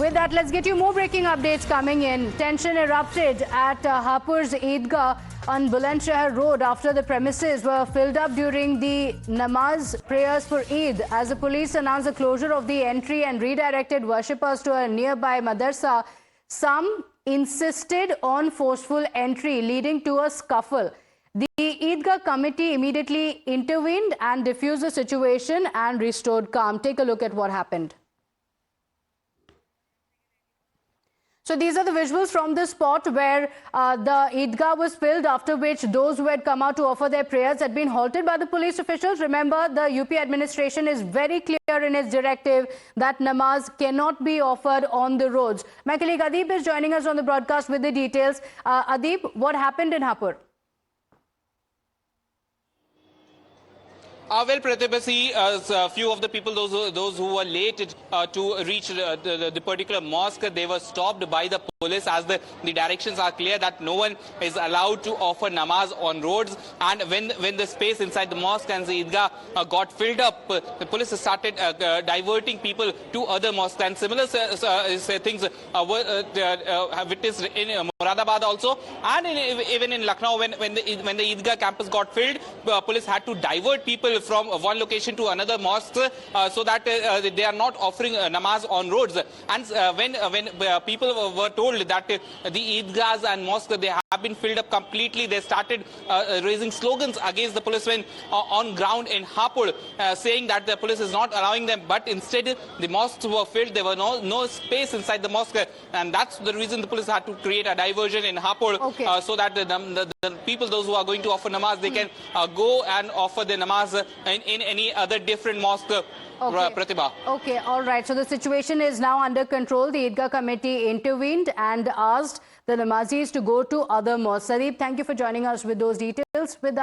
With that, let's get you more breaking updates coming in. Tension erupted at Hapur's Eidgah on Bulandshahr Road after the premises were filled up during the namaz prayers for Eid. As the police announced the closure of the entry and redirected worshippers to a nearby madrasa, some insisted on forceful entry, leading to a scuffle. The Eidgah committee immediately intervened and diffused the situation and restored calm. Take a look at what happened. So these are the visuals from the spot where the Eidgah was filled, after which those who had come out to offer their prayers had been halted by the police officials. Remember, the UP administration is very clear in its directive that namaz cannot be offered on the roads. My colleague Adib is joining us on the broadcast with the details. Adib, what happened in Hapur? Well, Pratibha, a few of the people, those who were late to reach the particular mosque, they were stopped by the police, as the directions are clear that no one is allowed to offer namaz on roads. And when the space inside the mosque and the Eidgah got filled up, the police started diverting people to other mosques. And similar things have witnessed in Moradabad also, and even in Lucknow, when the Eidgah campus got filled, police had to divert people from one location to another mosque so that they are not offering namaz on roads. And when people were told that the Eidgahs and mosques, they have been filled up completely, they started raising slogans against the policemen on ground in Hapur, saying that the police is not allowing them, but instead the mosques were filled. There was no space inside the mosque, and that's the reason the police had to create a diversion in Hapur, so that the people, those who are going to offer namaz, they can go and offer the namaz in any other different mosque. Pratibha. Okay, all right. So the situation is now under control. The Eidgah committee intervened and asked the namazis to go to other mosques. Sadeep, thank you for joining us with those details. With that,